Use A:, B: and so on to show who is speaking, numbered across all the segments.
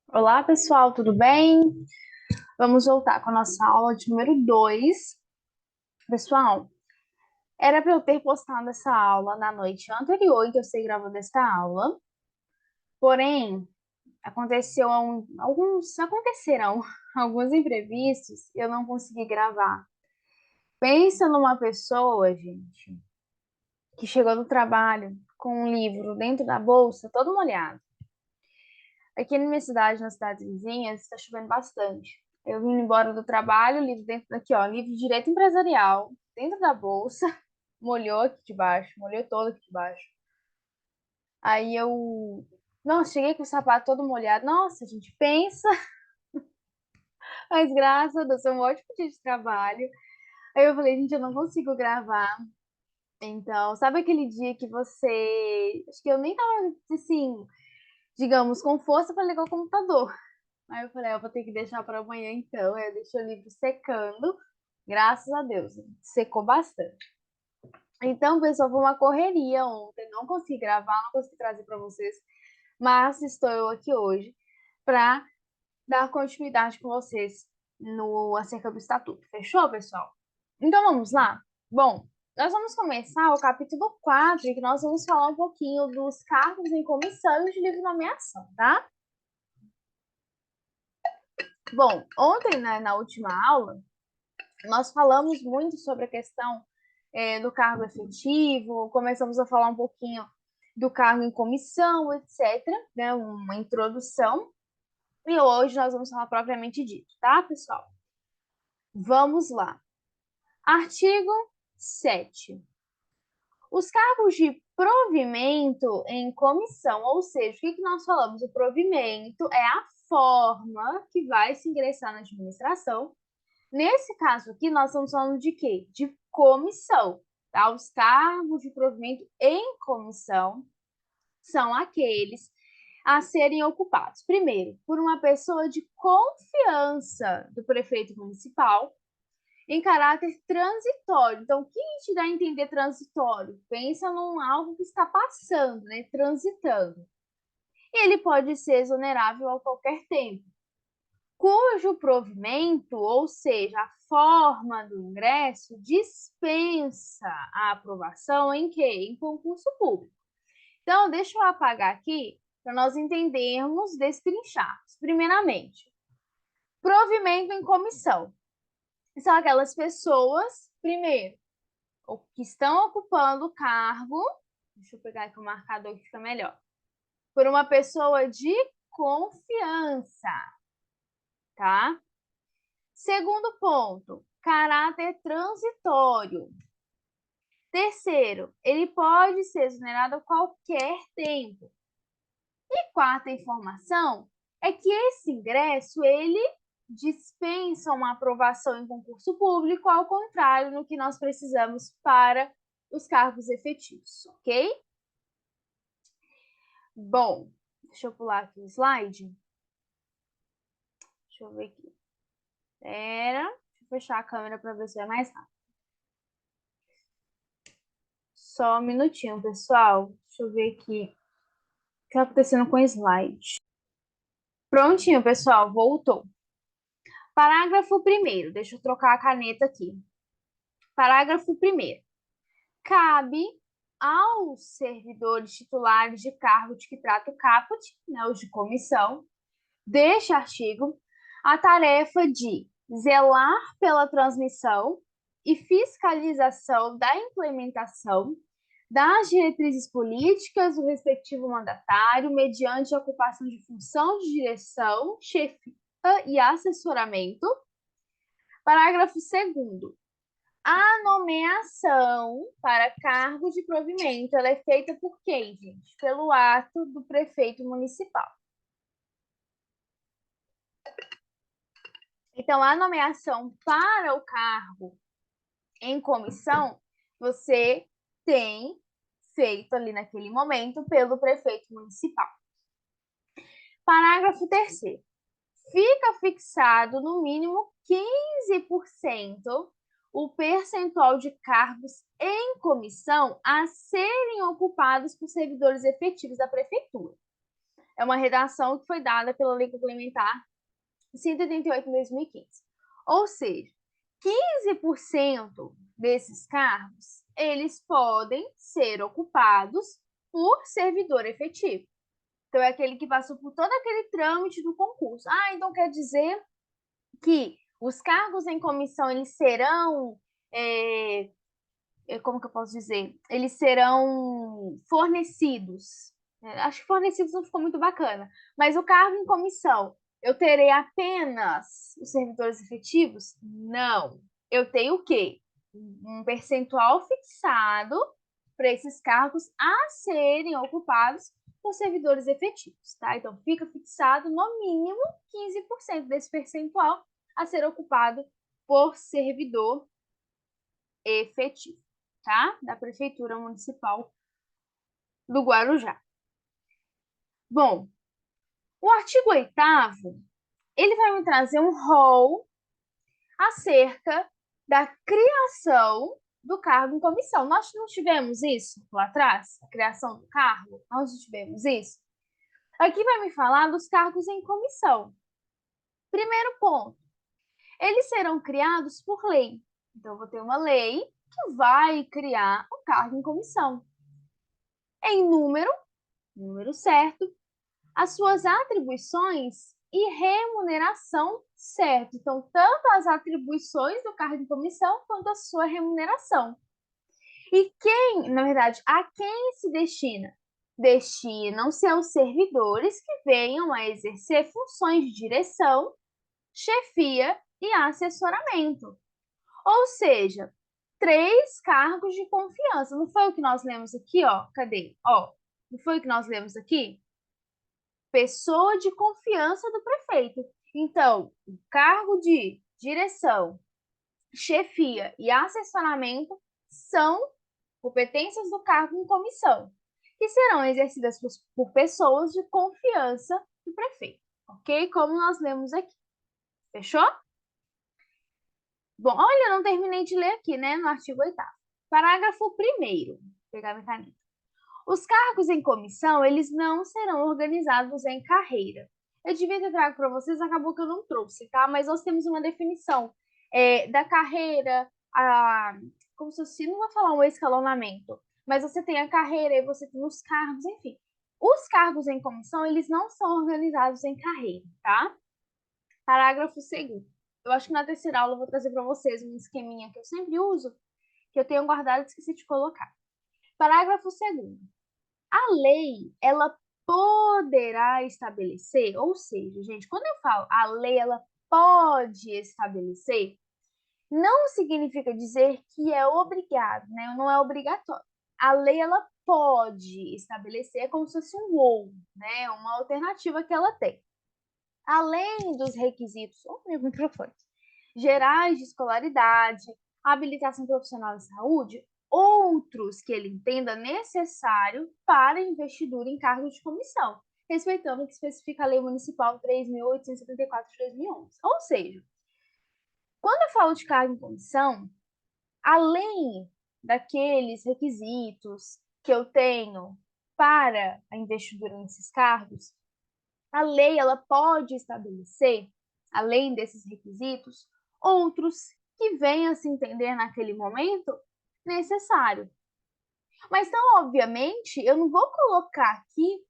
A: Olá, pessoal, tudo bem? Vamos voltar com a nossa aula de número 2. Pessoal, era para eu ter postado essa aula na noite anterior em que eu estou gravando esta aula, porém, aconteceram alguns imprevistos e eu não consegui gravar. Pensa numa pessoa, gente, que chegou do trabalho com um livro dentro da bolsa, todo molhado. Aqui na minha cidade, nas cidades vizinhas, está chovendo bastante. Eu vim embora do trabalho, livro dentro daqui, ó, livro de direito empresarial, dentro da bolsa, molhou aqui de baixo, molhou todo aqui de baixo. Aí nossa, cheguei com o sapato todo molhado. Nossa, gente, pensa, mas graças a Deus, foi um ótimo dia de trabalho. Aí eu falei, gente, eu não consigo gravar. Então, sabe aquele dia que você. Acho que eu nem tava, assim, digamos, com força para ligar o computador. Aí eu falei, eu vou ter que deixar para amanhã então. Aí eu deixei o livro secando. Graças a Deus, secou bastante. Então, pessoal, foi uma correria ontem. Não consegui gravar, não consegui trazer para vocês. Mas estou eu aqui hoje para dar continuidade com vocês no acerca do estatuto. Fechou, pessoal? Então vamos lá? Bom, nós vamos começar o capítulo 4, em que nós vamos falar um pouquinho dos cargos em comissão e de livre nomeação, tá? Bom, ontem, né, na última aula, nós falamos muito sobre a questão do cargo efetivo, começamos a falar um pouquinho do cargo em comissão, etc., né, uma introdução, e hoje nós vamos falar propriamente dito, tá, pessoal? Vamos lá. Artigo 7. Os cargos de provimento em comissão, ou seja, o que nós falamos? O provimento é a forma que vai se ingressar na administração. Nesse caso aqui, nós estamos falando de quê? De comissão, tá? Os cargos de provimento em comissão são aqueles a serem ocupados, primeiro, por uma pessoa de confiança do prefeito municipal, em caráter transitório. Então, o que a gente dá a entender transitório? Pensa num algo que está passando, né? Transitando. E ele pode ser exonerável a qualquer tempo, cujo provimento, ou seja, a forma do ingresso, dispensa a aprovação em quê? Em concurso público. Então, deixa eu apagar aqui para nós entendermos, destrincharmos. Primeiramente, provimento em comissão. São aquelas pessoas, primeiro, que estão ocupando o cargo, deixa eu pegar aqui o marcador que fica melhor, por uma pessoa de confiança, tá? Segundo ponto, caráter transitório. Terceiro, ele pode ser exonerado a qualquer tempo. E quarta informação é que esse ingresso, ele dispensa uma aprovação em concurso público, ao contrário do que nós precisamos para os cargos efetivos, ok? Bom, deixa eu pular aqui o slide. Deixa eu ver aqui. Deixa eu fechar a câmera para ver se é mais rápido. Só um minutinho, pessoal. Deixa eu ver aqui o que está acontecendo com o slide. Prontinho, pessoal, voltou. Parágrafo 1º, deixa eu trocar a caneta aqui. Parágrafo 1º. Cabe aos servidores titulares de cargo de que trata o caput, né, os de comissão, deste artigo, a tarefa de zelar pela transmissão e fiscalização da implementação das diretrizes políticas do respectivo mandatário, mediante a ocupação de função de direção, chefia e assessoramento. Parágrafo 2º. A nomeação para cargo de provimento, ela é feita por quem, gente? Pelo ato do prefeito municipal. Então, a nomeação para o cargo em comissão, você tem feito ali naquele momento pelo prefeito municipal. Parágrafo 3º. Fica fixado no mínimo 15% o percentual de cargos em comissão a serem ocupados por servidores efetivos da prefeitura. É uma redação que foi dada pela Lei Complementar 188 de 2015. Ou seja, 15% desses cargos, eles podem ser ocupados por servidor efetivo. Então, é aquele que passou por todo aquele trâmite do concurso. Ah, então quer dizer que os cargos em comissão, eles serão, como que eu posso dizer? Eles serão fornecidos. Acho que fornecidos não ficou muito bacana. Mas o cargo em comissão, eu terei apenas os servidores efetivos? Não. Eu tenho o quê? Um percentual fixado para esses cargos a serem ocupados por servidores efetivos, tá? Então, fica fixado no mínimo 15% desse percentual a ser ocupado por servidor efetivo, tá? Da Prefeitura Municipal do Guarujá. Bom, o artigo 8º, ele vai me trazer um rol acerca da criação do cargo em comissão. Nós não tivemos isso lá atrás? A criação do cargo? Nós não tivemos isso? Aqui vai me falar dos cargos em comissão. Primeiro ponto, eles serão criados por lei. Então, eu vou ter uma lei que vai criar o cargo em comissão. Em número certo, as suas atribuições e remuneração certo. Então, tanto as atribuições do cargo de comissão quanto a sua remuneração. E quem, na verdade, a quem se destina? Destinam-se aos servidores que venham a exercer funções de direção, chefia e assessoramento. Ou seja, 3 cargos de confiança. Não foi o que nós lemos aqui, ó? Cadê? Ó, não foi o que nós lemos aqui? Pessoa de confiança do prefeito. Então, o cargo de direção, chefia e assessoramento são competências do cargo em comissão, que serão exercidas por pessoas de confiança do prefeito, ok? Como nós lemos aqui. Fechou? Bom, olha, eu não terminei de ler aqui, né, no artigo 8º. Parágrafo 1º. Vou pegar minha caneta. Os cargos em comissão, eles não serão organizados em carreira. Eu devia ter trago para vocês, acabou que eu não trouxe, tá? Mas nós temos uma definição da carreira, como se fosse, não vou falar um escalonamento, mas você tem a carreira e você tem os cargos, enfim. Os cargos em comissão, eles não são organizados em carreira, tá? Parágrafo 2º. Eu acho que na terceira aula eu vou trazer para vocês um esqueminha que eu sempre uso, que eu tenho guardado e esqueci de colocar. Parágrafo 2º. A lei, ela poderá estabelecer, ou seja, gente, quando eu falo a lei, ela pode estabelecer, não significa dizer que é obrigado, né? Não é obrigatório. A lei, ela pode estabelecer, é como se fosse um ou, né? Uma alternativa que ela tem. Além dos requisitos, meu microfone, gerais de escolaridade, habilitação profissional de saúde, outros que ele entenda necessário para investidura em cargos de comissão, respeitando o que especifica a Lei Municipal 3.874 de 2011. Ou seja, quando eu falo de cargo em comissão, além daqueles requisitos que eu tenho para a investidura nesses cargos, a lei ela pode estabelecer, além desses requisitos, outros que venham a se entender naquele momento necessário. Mas, então, obviamente, eu não vou colocar aqui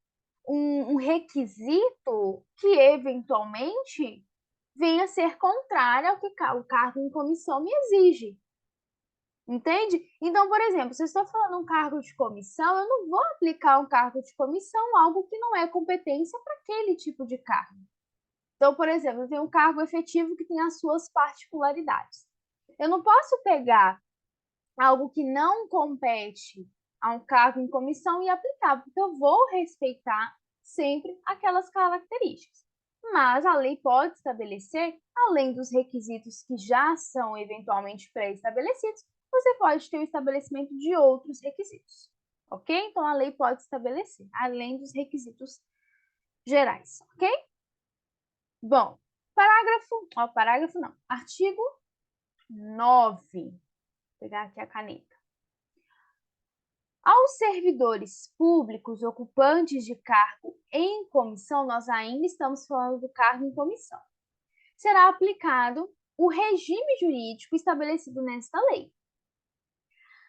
A: um requisito que, eventualmente, venha a ser contrário ao que o cargo em comissão me exige. Entende? Então, por exemplo, se eu estou falando um cargo de comissão, eu não vou aplicar um cargo de comissão algo que não é competência para aquele tipo de cargo. Então, por exemplo, eu tenho um cargo efetivo que tem as suas particularidades. Eu não posso pegar algo que não compete a um cargo em comissão e aplicar, porque eu vou respeitar sempre aquelas características. Mas a lei pode estabelecer, além dos requisitos que já são eventualmente pré-estabelecidos, você pode ter o estabelecimento de outros requisitos, ok? Então, a lei pode estabelecer, além dos requisitos gerais, ok? Bom, parágrafo não, artigo 9. Vou pegar aqui a caneta. Aos servidores públicos ocupantes de cargo em comissão, nós ainda estamos falando do cargo em comissão, será aplicado o regime jurídico estabelecido nesta lei,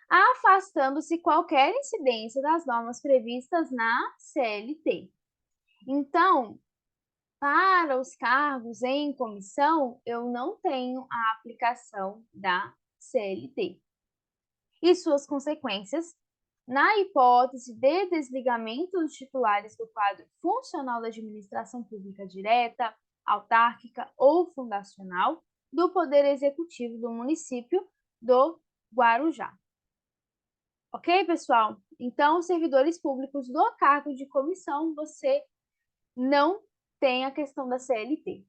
A: afastando-se qualquer incidência das normas previstas na CLT. Então, para os cargos em comissão, eu não tenho a aplicação da CLT. E suas consequências, na hipótese de desligamento dos titulares do quadro funcional da administração pública direta, autárquica ou fundacional do Poder Executivo do município do Guarujá. Ok, pessoal? Então, servidores públicos do cargo de comissão, você não tem a questão da CLT.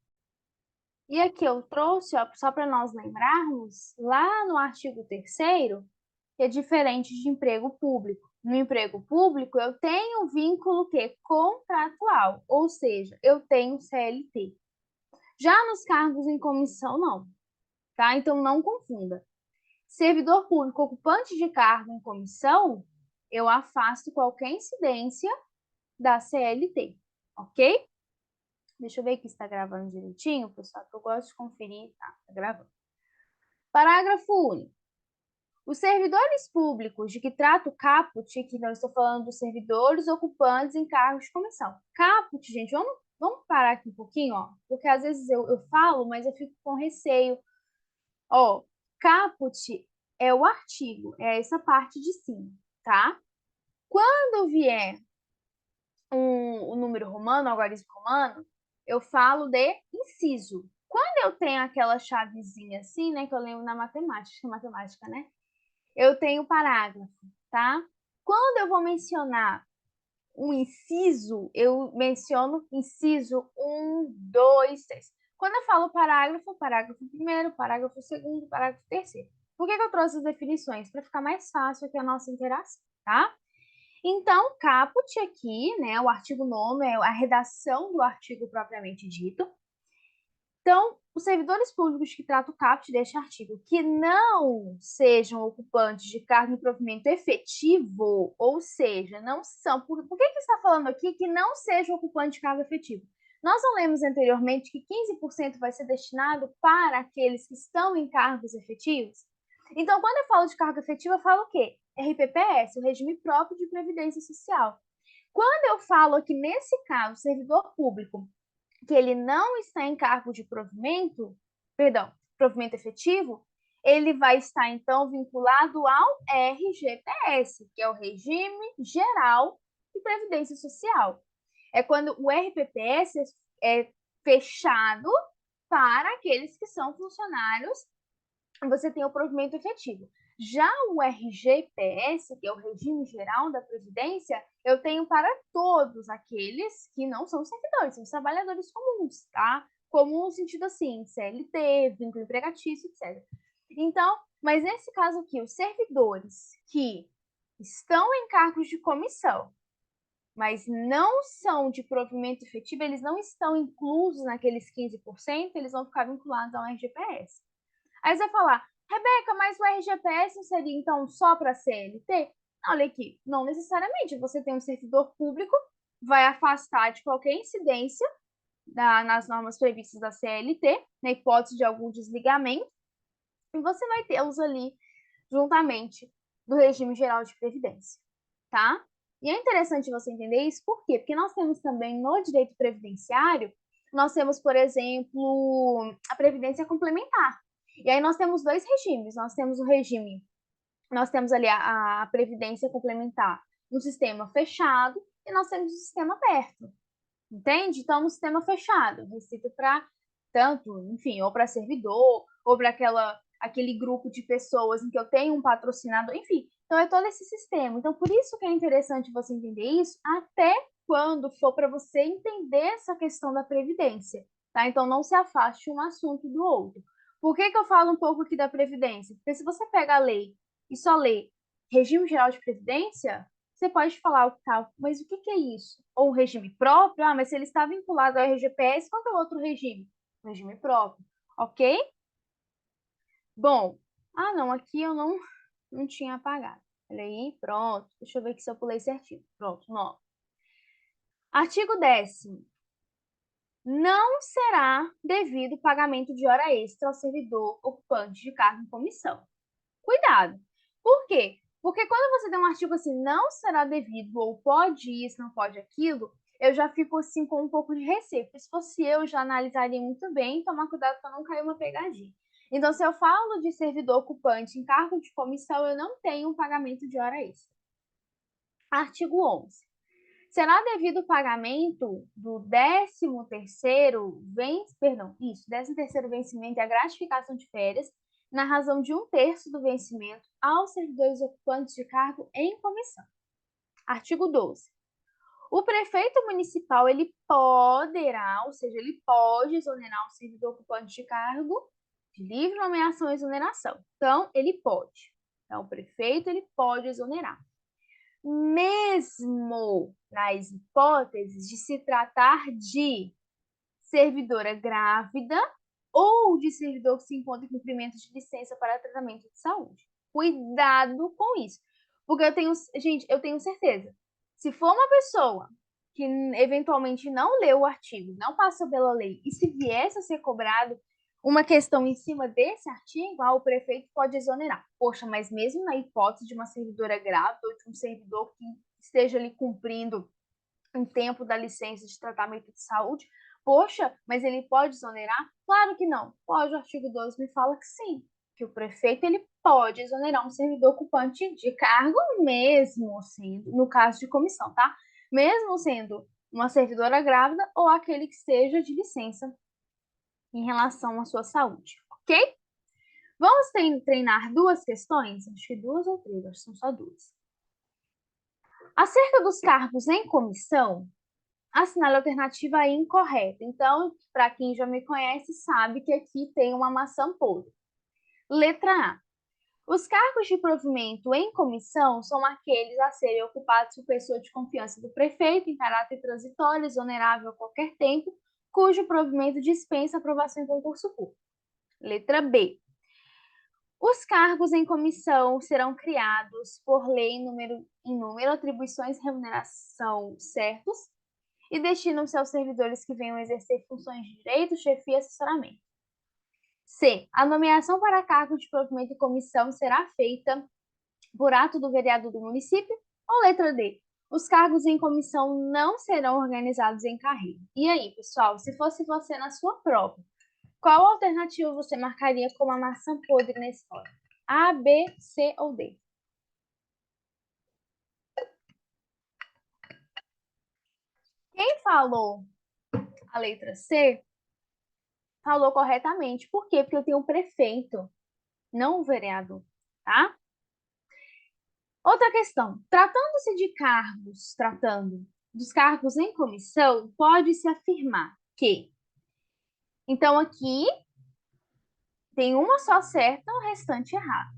A: E aqui eu trouxe, ó, só para nós lembrarmos, lá no artigo 3º, que é diferente de emprego público. No emprego público, eu tenho um vínculo que contratual, ou seja, eu tenho CLT. Já nos cargos em comissão, não. Tá? Então, não confunda. Servidor público ocupante de cargo em comissão, eu afasto qualquer incidência da CLT, ok? Deixa eu ver aqui se está gravando direitinho, pessoal, que eu gosto de conferir. Tá gravando. Parágrafo único. Os servidores públicos de que trata o caput, que não estou falando dos servidores ocupantes em cargos de comissão. Caput, gente, vamos parar aqui um pouquinho, ó, porque às vezes eu falo, mas eu fico com receio. Ó, caput é o artigo, é essa parte de cima, tá? Quando vier o número romano, o algarismo romano, eu falo de inciso. Quando eu tenho aquela chavezinha assim, né, que eu lembro na matemática, né? Eu tenho parágrafo, tá? Quando eu vou mencionar um inciso, eu menciono inciso 1, 2, 3. Quando eu falo parágrafo, parágrafo primeiro, parágrafo segundo, parágrafo terceiro. Por que eu trouxe as definições? Para ficar mais fácil aqui a nossa interação, tá? Então, caput aqui, né, o artigo 9º é a redação do artigo propriamente dito. Então, os servidores públicos que tratam o caput deste artigo, que não sejam ocupantes de cargo em provimento efetivo, ou seja, não são... Por que está falando aqui que não sejam ocupantes de cargo efetivo? Nós não lemos anteriormente que 15% vai ser destinado para aqueles que estão em cargos efetivos? Então, quando eu falo de cargo efetivo, eu falo o quê? RPPS, o Regime Próprio de Previdência Social. Quando eu falo aqui, nesse caso, servidor público, que ele não está em cargo de provimento, provimento efetivo, ele vai estar, então, vinculado ao RGPS, que é o Regime Geral de Previdência Social. É quando o RPPS é fechado para aqueles que são funcionários, você tem o provimento efetivo. Já o RGPS, que é o Regime Geral da Previdência, eu tenho para todos aqueles que não são servidores, são trabalhadores comuns, tá? Comum no sentido assim, CLT, vínculo empregatício, etc. Então, mas nesse caso aqui, os servidores que estão em cargos de comissão, mas não são de provimento efetivo, eles não estão inclusos naqueles 15%, eles vão ficar vinculados ao RGPS. Aí você vai falar, Rebeca, mas o RGPS não seria então só para CLT? Olha aqui, não necessariamente. Você tem um servidor público, vai afastar de qualquer incidência nas normas previstas da CLT, na hipótese de algum desligamento, e você vai tê-los ali juntamente do regime geral de previdência, tá? E é interessante você entender isso, por quê? Porque nós temos também no direito previdenciário, nós temos, por exemplo, a previdência complementar. E aí nós temos dois regimes. Nós temos o regime, nós temos ali a previdência complementar no sistema fechado e nós temos o sistema aberto. Entende? Então, no sistema fechado, restrito para tanto, enfim, ou para servidor, ou para aquele grupo de pessoas em que eu tenho um patrocinador, enfim. Então, é todo esse sistema. Então, por isso que é interessante você entender isso, até quando for para você entender essa questão da previdência, tá? Então, não se afaste um assunto do outro. Por que eu falo um pouco aqui da previdência? Porque se você pega a lei e só lê regime geral de previdência, você pode falar o tal, mas o que é isso? Ou o regime próprio? Ah, mas se ele está vinculado ao RGPS, qual é o outro regime? O regime próprio, ok? Bom, não, aqui eu não tinha apagado. Peraí, pronto. Deixa eu ver aqui se eu pulei certinho. Pronto, 9. Artigo 10º. Não será devido pagamento de hora extra ao servidor ocupante de cargo em comissão. Cuidado. Por quê? Porque quando você tem um artigo assim, não será devido, ou pode isso, não pode aquilo, eu já fico assim com um pouco de receio. Porque se fosse eu, já analisaria muito bem e tomar cuidado para não cair uma pegadinha. Então, se eu falo de servidor ocupante em cargo de comissão, eu não tenho um pagamento de hora extra. Artigo 11. Será devido o pagamento do 13º vencimento e a gratificação de férias, na razão de 1/3 do vencimento, aos servidores ocupantes de cargo em comissão. Artigo 12. O prefeito municipal, ele poderá, ou seja, ele pode exonerar o servidor ocupante de cargo de livre nomeação e exoneração. Então, ele pode. Então, o prefeito, ele pode exonerar. Mesmo nas hipóteses de se tratar de servidora grávida ou de servidor que se encontra em cumprimento de licença para tratamento de saúde. Cuidado com isso, porque eu tenho certeza, se for uma pessoa que eventualmente não leu o artigo, não passou pela lei, e se viesse a ser cobrado uma questão em cima desse artigo, o prefeito pode exonerar. Poxa, mas mesmo na hipótese de uma servidora grávida ou de um servidor que esteja ali cumprindo um tempo da licença de tratamento de saúde, poxa, mas ele pode exonerar? Claro que não. Pode, o artigo 12 me fala que sim, que o prefeito ele pode exonerar um servidor ocupante de cargo, mesmo sendo, no caso de comissão, tá? Mesmo sendo uma servidora grávida ou aquele que esteja de licença em relação à sua saúde, ok? Vamos treinar duas questões? Acho que duas ou três, acho que são só duas. Acerca dos cargos em comissão, assinale a alternativa incorreta. Então, para quem já me conhece, sabe que aqui tem uma maçã podre. Letra A. Os cargos de provimento em comissão são aqueles a serem ocupados por pessoa de confiança do prefeito, em caráter transitório, exonerável a qualquer tempo, cujo provimento dispensa aprovação em concurso público. Letra B. Os cargos em comissão serão criados por lei em número, atribuições e remuneração certos e destinam-se aos servidores que venham exercer funções de direito, chefia e assessoramento. C. A nomeação para cargo de provimento em comissão será feita por ato do vereador do município. Ou letra D. Os cargos em comissão não serão organizados em carreira. E aí, pessoal, se fosse você na sua prova, qual alternativa você marcaria como a maçã podre na história? A, B, C ou D? Quem falou a letra C falou corretamente. Por quê? Porque eu tenho um prefeito, não um vereador, tá? Outra questão. Tratando dos cargos em comissão, pode-se afirmar que... Então, aqui tem uma só certa, o restante errado.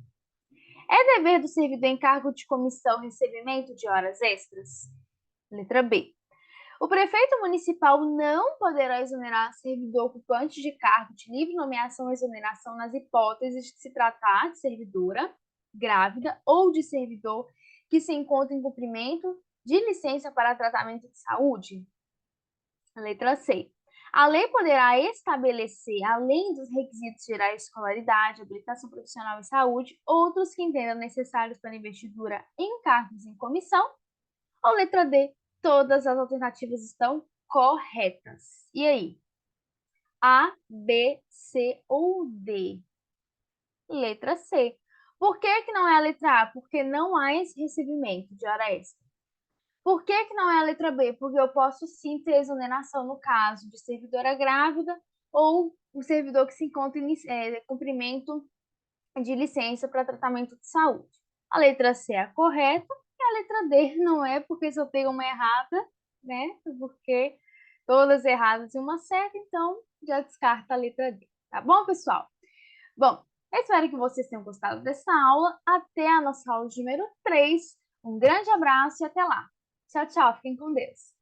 A: É dever do servidor em cargo de comissão recebimento de horas extras? Letra B. O prefeito municipal não poderá exonerar servidor ocupante de cargo de livre nomeação ou exoneração nas hipóteses de se tratar de servidora grávida ou de servidor que se encontra em cumprimento de licença para tratamento de saúde? Letra C. A lei poderá estabelecer, além dos requisitos gerais de escolaridade, habilitação profissional e saúde, outros que entendam necessários para investidura em cargos em comissão? Ou letra D? Todas as alternativas estão corretas. E aí? A, B, C ou D? Letra C. Por que não é a letra A? Porque não há esse recebimento de hora extra. Por que não é a letra B? Porque eu posso sim ter exoneração no caso de servidora grávida ou o servidor que se encontra em cumprimento de licença para tratamento de saúde. A letra C é a correta e a letra D não é, porque se eu pego uma errada, né? Porque todas erradas e uma certa, então já descarta a letra D. Tá bom, pessoal? Bom, eu espero que vocês tenham gostado dessa aula. Até a nossa aula número 3. Um grande abraço e até lá. Tchau, tchau. Fiquem com Deus.